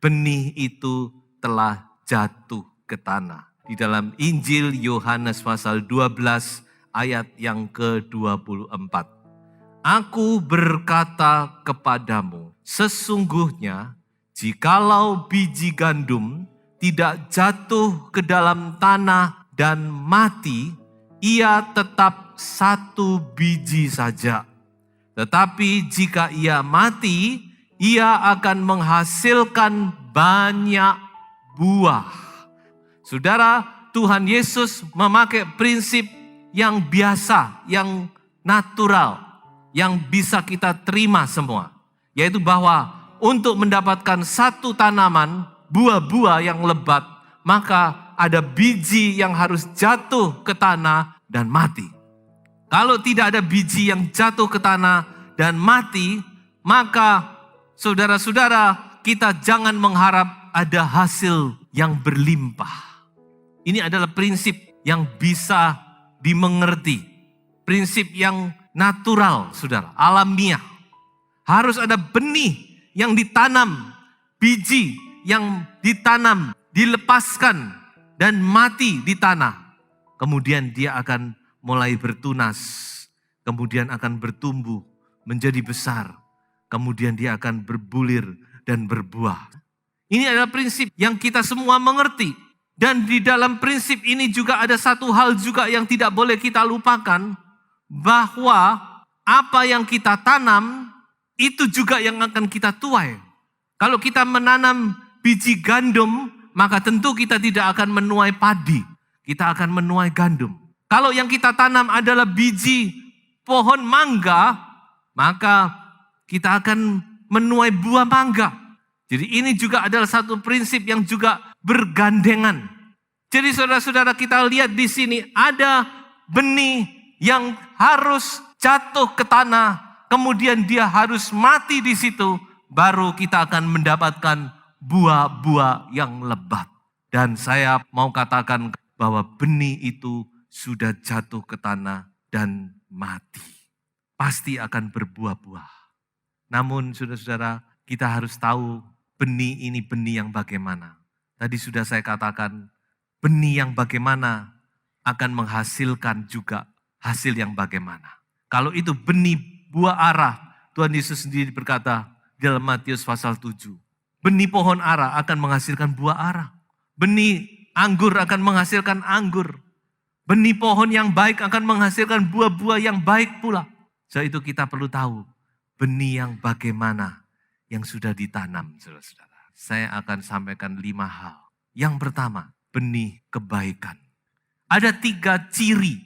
benih itu telah jatuh ke tanah. Di dalam Injil Yohanes pasal 12 ayat yang ke-24. Aku berkata kepadamu, sesungguhnya jikalau biji gandum tidak jatuh ke dalam tanah dan mati, ia tetap satu biji saja. Tetapi jika ia mati, ia akan menghasilkan banyak buah. Saudara, Tuhan Yesus memakai prinsip yang biasa, yang natural, yang bisa kita terima semua. Yaitu bahwa untuk mendapatkan satu tanaman, buah-buah yang lebat, maka ada biji yang harus jatuh ke tanah dan mati. Kalau tidak ada biji yang jatuh ke tanah dan mati, maka saudara-saudara, kita jangan mengharap ada hasil yang berlimpah. Ini adalah prinsip yang bisa dimengerti. Prinsip yang natural, saudara, alamiah. Harus ada benih yang ditanam, biji yang ditanam, dilepaskan, dan mati di tanah. Kemudian dia akan mulai bertunas, kemudian akan bertumbuh, menjadi besar, kemudian dia akan berbulir dan berbuah. Ini adalah prinsip yang kita semua mengerti. Dan di dalam prinsip ini juga ada satu hal juga yang tidak boleh kita lupakan, bahwa apa yang kita tanam, itu juga yang akan kita tuai. Kalau kita menanam biji gandum, maka tentu kita tidak akan menuai padi, kita akan menuai gandum. Kalau yang kita tanam adalah biji pohon mangga, maka kita akan menuai buah mangga. Jadi ini juga adalah satu prinsip yang juga bergandengan. Jadi saudara-saudara, kita lihat di sini ada benih yang harus jatuh ke tanah, kemudian dia harus mati di situ, baru kita akan mendapatkan buah-buah yang lebat. Dan saya mau katakan bahwa benih itu sudah jatuh ke tanah dan mati. Pasti akan berbuah-buah. Namun saudara-saudara, kita harus tahu benih ini benih yang bagaimana. Tadi sudah saya katakan, benih yang bagaimana akan menghasilkan juga hasil yang bagaimana. Kalau itu benih buah ara, Tuhan Yesus sendiri berkata dalam Matius pasal 7. Benih pohon ara akan menghasilkan buah ara. Benih anggur akan menghasilkan anggur. Benih pohon yang baik akan menghasilkan buah-buah yang baik pula. So itu kita perlu tahu benih yang bagaimana yang sudah ditanam, saudara-saudara. Saya akan sampaikan 5 hal. Yang pertama, benih kebaikan. Ada 3 ciri.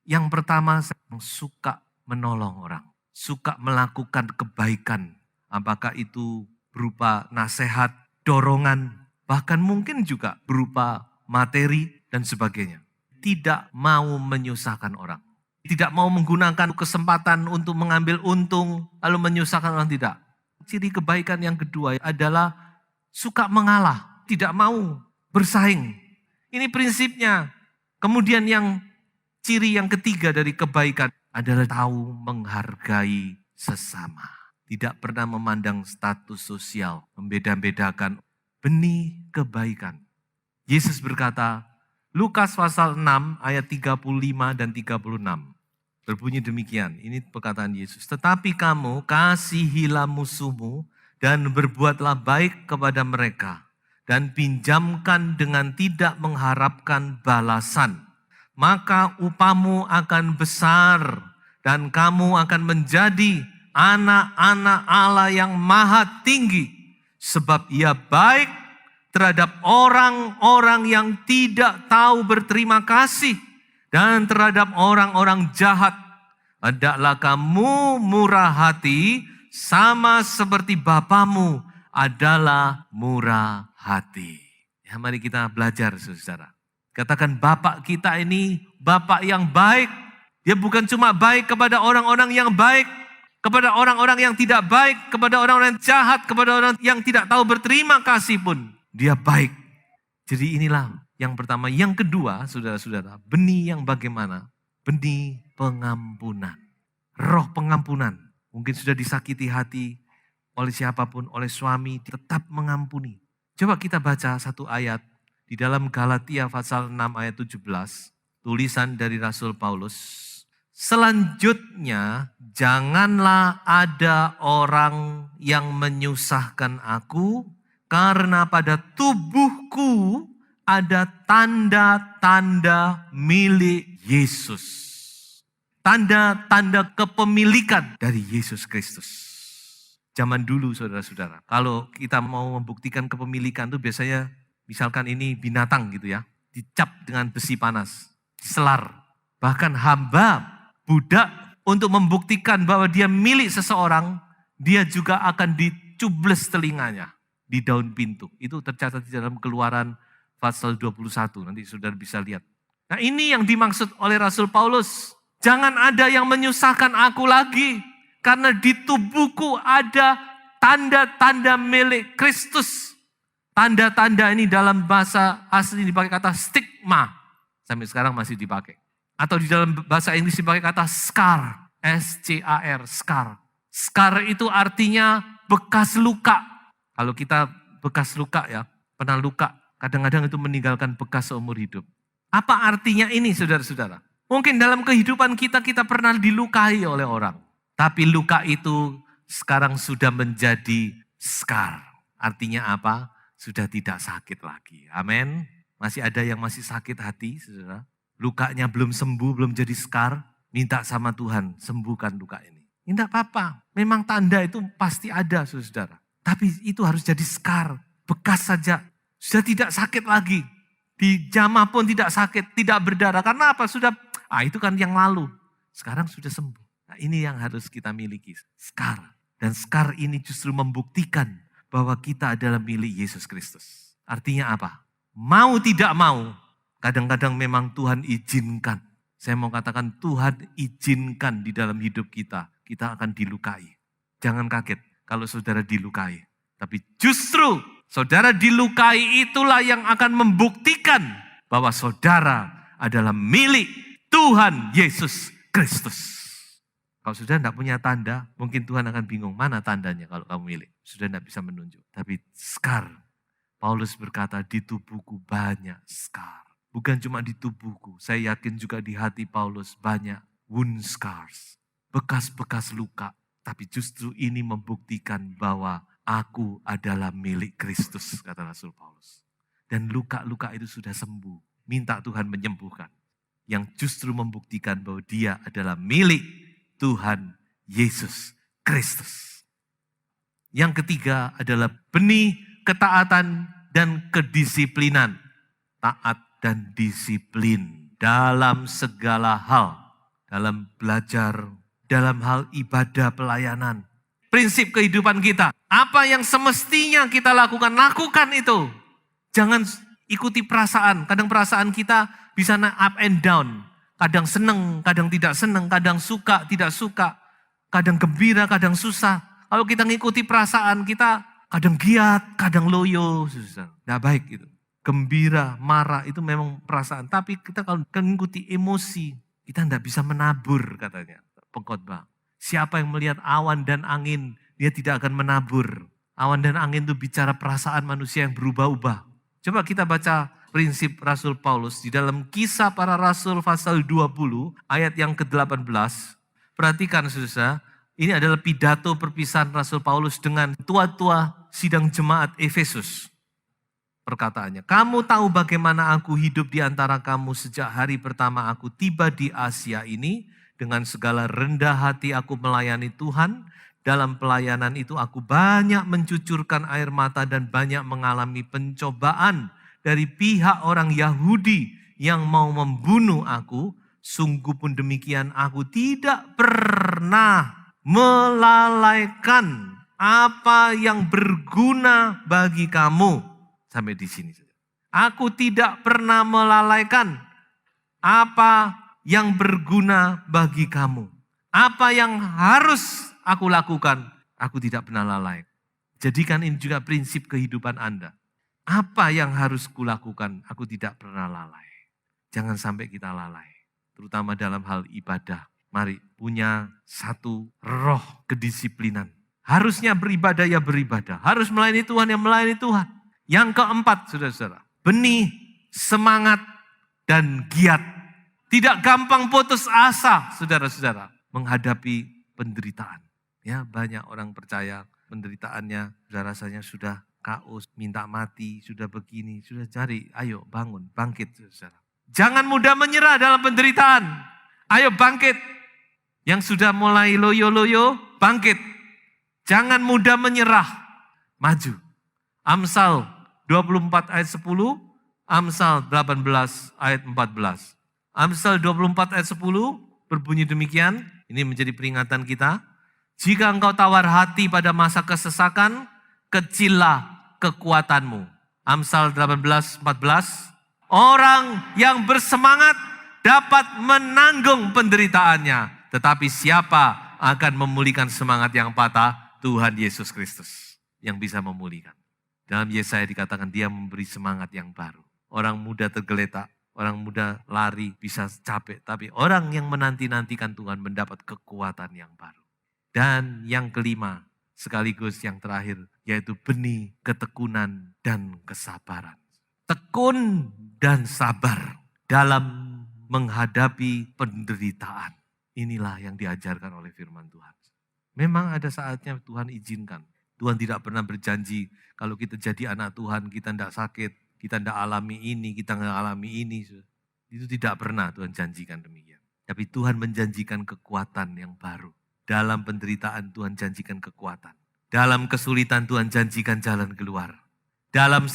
Yang pertama, saya suka menolong orang. Suka melakukan kebaikan. Apakah itu berupa nasihat, dorongan, bahkan mungkin juga berupa materi dan sebagainya. Tidak mau menyusahkan orang. Tidak mau menggunakan kesempatan untuk mengambil untung, lalu menyusahkan orang, tidak. Ciri kebaikan yang kedua adalah suka mengalah, tidak mau bersaing. Ini prinsipnya. Kemudian ciri yang ketiga dari kebaikan adalah tahu menghargai sesama. Tidak pernah memandang status sosial, membeda-bedakan. Benih kebaikan. Yesus berkata, Lukas pasal 6 ayat 35 dan 36. Berbunyi demikian, ini perkataan Yesus. Tetapi kamu kasihilah musuhmu dan berbuatlah baik kepada mereka. Dan pinjamkan dengan tidak mengharapkan balasan. Maka upamu akan besar dan kamu akan menjadi anak-anak Allah yang maha tinggi. Sebab ia baik terhadap orang-orang yang tidak tahu berterima kasih dan terhadap orang-orang jahat. Hendaklah kamu murah hati sama seperti Bapamu adalah murah hati. Ya, mari kita belajar, saudara. Katakan, Bapak kita ini Bapak yang baik. Dia bukan cuma baik kepada orang-orang yang baik, kepada orang-orang yang tidak baik, kepada orang-orang yang jahat, kepada orang yang tidak tahu berterima kasih pun. Dia baik. Jadi inilah yang pertama. Yang kedua, saudara-saudara, benih yang bagaimana? Benih pengampunan. Roh pengampunan. Mungkin sudah disakiti hati oleh siapapun, oleh suami, tetap mengampuni. Coba kita baca satu ayat di dalam Galatia pasal 6 ayat 17, tulisan dari Rasul Paulus. Selanjutnya, janganlah ada orang yang menyusahkan aku, karena pada tubuhku ada tanda-tanda milik Yesus. Tanda-tanda kepemilikan dari Yesus Kristus. Zaman dulu saudara-saudara, kalau kita mau membuktikan kepemilikan itu biasanya misalkan ini binatang gitu ya, dicap dengan besi panas, diselar. Bahkan hamba, budak untuk membuktikan bahwa dia milik seseorang, dia juga akan dicubles telinganya di daun pintu. Itu tercatat di dalam Keluaran pasal 21, nanti saudara bisa lihat. Nah ini yang dimaksud oleh Rasul Paulus. Jangan ada yang menyusahkan aku lagi. Karena di tubuhku ada tanda-tanda milik Kristus. Tanda-tanda ini dalam bahasa asli dipakai kata stigma. Sampai sekarang masih dipakai. Atau di dalam bahasa Inggris dipakai kata scar. S-C-A-R, scar. Scar itu artinya bekas luka. Kalau kita bekas luka ya, pernah luka. Kadang-kadang itu meninggalkan bekas seumur hidup. Apa artinya ini saudara-saudara? Mungkin dalam kehidupan kita pernah dilukai oleh orang. Tapi luka itu sekarang sudah menjadi scar. Artinya apa? Sudah tidak sakit lagi. Amin. Masih ada yang masih sakit hati, saudara. Lukanya belum sembuh, belum jadi scar. Minta sama Tuhan, sembuhkan luka ini. Tidak apa-apa. Memang tanda itu pasti ada, saudara. Tapi itu harus jadi scar. Bekas saja. Sudah tidak sakit lagi. Dijamah pun tidak sakit, tidak berdarah. Karena apa? Itu kan yang lalu. Sekarang sudah sembuh. Nah, ini yang harus kita miliki, scar. Dan scar ini justru membuktikan bahwa kita adalah milik Yesus Kristus. Artinya apa? Mau tidak mau, kadang-kadang memang Tuhan izinkan. Saya mau katakan Tuhan izinkan di dalam hidup kita akan dilukai. Jangan kaget kalau saudara dilukai. Tapi justru saudara dilukai itulah yang akan membuktikan bahwa saudara adalah milik Tuhan Yesus Kristus. Kalau sudah tidak punya tanda, mungkin Tuhan akan bingung mana tandanya kalau kamu milik. Sudah tidak bisa menunjuk. Tapi scar, Paulus berkata di tubuhku banyak scar. Bukan cuma di tubuhku, saya yakin juga di hati Paulus banyak wound scars. Bekas-bekas luka. Tapi justru ini membuktikan bahwa aku adalah milik Kristus, kata Rasul Paulus. Dan luka-luka itu sudah sembuh. Minta Tuhan menyembuhkan. Yang justru membuktikan bahwa dia adalah milik Tuhan Yesus Kristus. Yang ketiga adalah benih ketaatan dan kedisiplinan. Taat dan disiplin dalam segala hal. Dalam belajar, dalam hal ibadah pelayanan. Prinsip kehidupan kita. Apa yang semestinya kita lakukan itu. Jangan ikuti perasaan. Kadang perasaan kita bisa naik up and down. Kadang senang, kadang tidak senang, kadang suka, tidak suka. Kadang gembira, kadang susah. Kalau kita ngikuti perasaan kita, kadang giat, kadang loyo. Tidak baik gitu. Gembira, marah itu memang perasaan. Tapi kita kalau mengikuti emosi, kita tidak bisa menabur katanya. Pengkhotbah. Siapa yang melihat awan dan angin, dia tidak akan menabur. Awan dan angin itu bicara perasaan manusia yang berubah-ubah. Coba kita baca prinsip Rasul Paulus di dalam Kisah Para Rasul pasal 20 ayat yang ke-18. Perhatikan saudara, ini adalah pidato perpisahan Rasul Paulus dengan tua-tua sidang jemaat Efesus. Perkataannya, kamu tahu bagaimana aku hidup di antara kamu sejak hari pertama aku tiba di Asia ini. Dengan segala rendah hati aku melayani Tuhan. Dalam pelayanan itu aku banyak mencucurkan air mata dan banyak mengalami pencobaan dari pihak orang Yahudi yang mau membunuh aku. Sungguh pun demikian aku tidak pernah melalaikan apa yang berguna bagi kamu. Sampai di sini. Aku tidak pernah melalaikan apa yang berguna bagi kamu. Apa yang harus aku lakukan, aku tidak pernah lalai. Jadikan ini juga prinsip kehidupan Anda. Apa yang harus kulakukan, aku tidak pernah lalai. Jangan sampai kita lalai. Terutama dalam hal ibadah. Mari punya satu roh kedisiplinan. Harusnya beribadah ya beribadah. Harus melayani Tuhan ya melayani Tuhan. Yang keempat, saudara-saudara, benih, semangat, dan giat. Tidak gampang putus asa, saudara-saudara, menghadapi penderitaan. Ya, banyak orang percaya penderitaannya rasanya sudah kaos, minta mati, sudah begini, sudah cari, ayo bangun, bangkit, saudara. Jangan mudah menyerah dalam penderitaan. Ayo bangkit. Yang sudah mulai loyo-loyo, bangkit. Jangan mudah menyerah, maju. Amsal 24 ayat 10, Amsal 18 ayat 14. Amsal 24 ayat 10 berbunyi demikian, ini menjadi peringatan kita. Jika engkau tawar hati pada masa kesesakan, kecillah kekuatanmu. Amsal 18, 14. Orang yang bersemangat dapat menanggung penderitaannya. Tetapi siapa akan memulihkan semangat yang patah? Tuhan Yesus Kristus yang bisa memulihkan. Dalam Yesaya dikatakan dia memberi semangat yang baru. Orang muda tergeletak, orang muda lari bisa capek. Tapi orang yang menanti-nantikan Tuhan mendapat kekuatan yang baru. Dan yang kelima, sekaligus yang terakhir, yaitu benih ketekunan dan kesabaran. Tekun dan sabar dalam menghadapi penderitaan. Inilah yang diajarkan oleh firman Tuhan. Memang ada saatnya Tuhan izinkan. Tuhan tidak pernah berjanji kalau kita jadi anak Tuhan kita tidak sakit, kita tidak alami ini, kita tidak alami ini. Itu tidak pernah Tuhan janjikan demikian. Tapi Tuhan menjanjikan kekuatan yang baru. Dalam penderitaan Tuhan janjikan kekuatan. Dalam kesulitan Tuhan janjikan jalan keluar. Dalam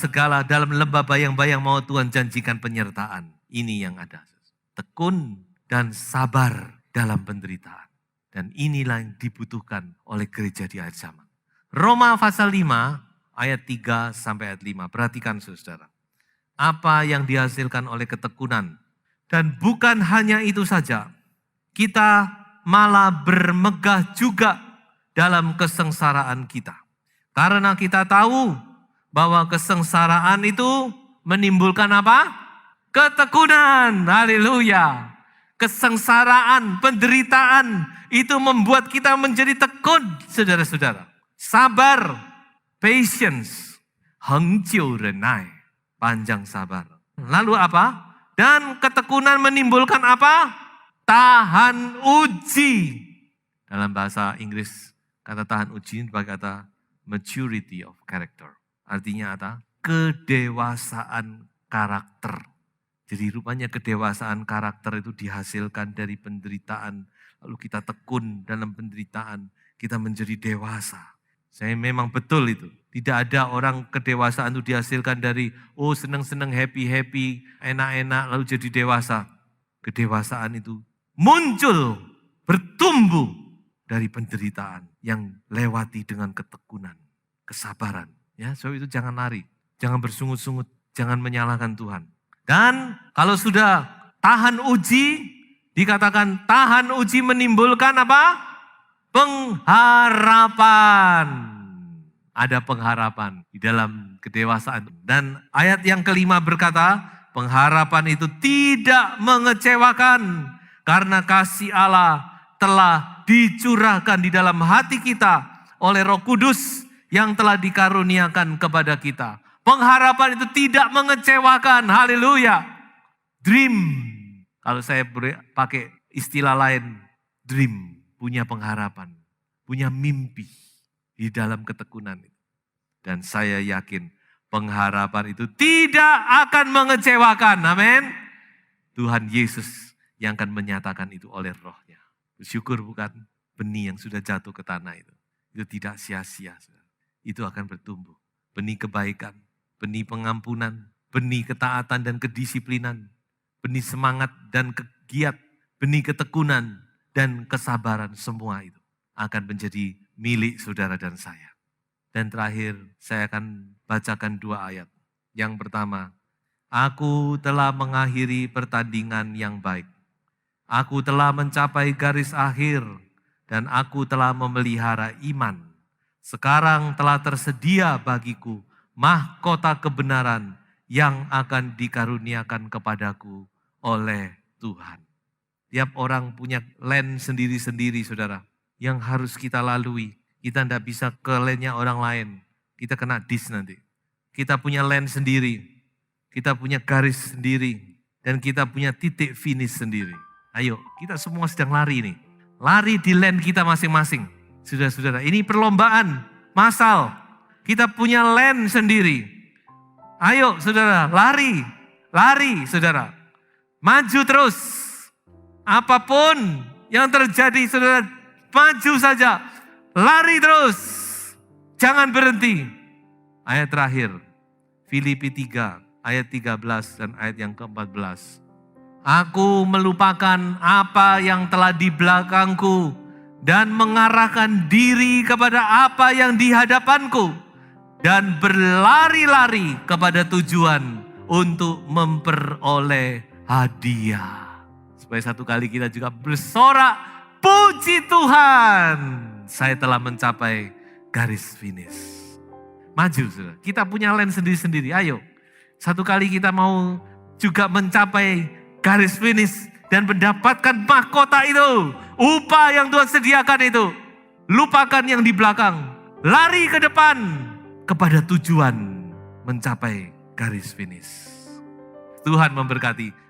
lembah bayang-bayang mau Tuhan janjikan penyertaan. Ini yang ada. Tekun dan sabar dalam penderitaan. Dan inilah yang dibutuhkan oleh gereja di akhir zaman. Roma pasal 5 ayat 3 sampai ayat 5. Perhatikan saudara. Apa yang dihasilkan oleh ketekunan. Dan bukan hanya itu saja. Kita malah bermegah juga dalam kesengsaraan kita. Karena kita tahu bahwa kesengsaraan itu menimbulkan apa? Ketekunan. Haleluya. Kesengsaraan, penderitaan itu membuat kita menjadi tekun, saudara-saudara. Sabar, patience, hengjiu renai, panjang sabar. Lalu apa? Dan ketekunan menimbulkan apa? Tahan uji. Dalam bahasa Inggris, kata tahan uji dipakai kata maturity of character. Artinya apa? Kedewasaan karakter. Jadi rupanya kedewasaan karakter itu dihasilkan dari penderitaan. Lalu kita tekun dalam penderitaan, kita menjadi dewasa. Saya memang betul itu. Tidak ada orang kedewasaan itu dihasilkan dari senang-senang, happy-happy, enak-enak lalu jadi dewasa. Kedewasaan itu muncul, bertumbuh dari penderitaan yang lewati dengan ketekunan, kesabaran. Ya, sebab itu jangan lari, jangan bersungut-sungut, jangan menyalahkan Tuhan. Dan kalau sudah tahan uji, dikatakan tahan uji menimbulkan apa? Pengharapan. Ada pengharapan di dalam kedewasaan. Dan ayat yang kelima berkata, pengharapan itu tidak mengecewakan. Karena kasih Allah telah dicurahkan di dalam hati kita oleh Roh Kudus yang telah dikaruniakan kepada kita. Pengharapan itu tidak mengecewakan. Haleluya. Dream. Kalau saya pakai istilah lain, dream. Punya pengharapan, punya mimpi di dalam ketekunan itu. Dan saya yakin pengharapan itu tidak akan mengecewakan. Amin. Tuhan Yesus yang akan menyatakan itu oleh Roh-Nya. Bersyukur bukan benih yang sudah jatuh ke tanah itu. Itu tidak sia-sia. Itu akan bertumbuh. Benih kebaikan, benih pengampunan, benih ketaatan dan kedisiplinan, benih semangat dan kegiat, benih ketekunan, dan kesabaran, semua itu akan menjadi milik saudara dan saya. Dan terakhir saya akan bacakan 2 ayat. Yang pertama, aku telah mengakhiri pertandingan yang baik. Aku telah mencapai garis akhir dan aku telah memelihara iman. Sekarang telah tersedia bagiku mahkota kebenaran yang akan dikaruniakan kepadaku oleh Tuhan. Tiap orang punya lane sendiri-sendiri, saudara, yang harus kita lalui. Kita tidak bisa ke lane-nya orang lain. Kita kena dis nanti. kita punya lane sendiri, kita punya garis sendiri, dan kita punya titik finish sendiri. Ayo, kita semua sedang lari nih. Lari di lane kita masing-masing. Saudara-saudara, ini perlombaan massal. Kita punya lane sendiri. Ayo saudara, lari, saudara. Maju terus. Apapun yang terjadi, saudara, maju saja. Lari terus. Jangan berhenti. Ayat terakhir, Filipi 3, ayat 13 dan ayat yang ke-14. Aku melupakan apa yang telah di belakangku dan mengarahkan diri kepada apa yang di hadapanku dan berlari-lari kepada tujuan untuk memperoleh hadiah. Supaya satu kali kita juga bersorak, puji Tuhan, saya telah mencapai garis finish. Maju, saudara. Kita punya lane sendiri-sendiri. Ayo, satu kali kita mau juga mencapai garis finish dan mendapatkan mahkota itu, upah yang Tuhan sediakan itu. Lupakan yang di belakang, lari ke depan kepada tujuan mencapai garis finish. Tuhan memberkati.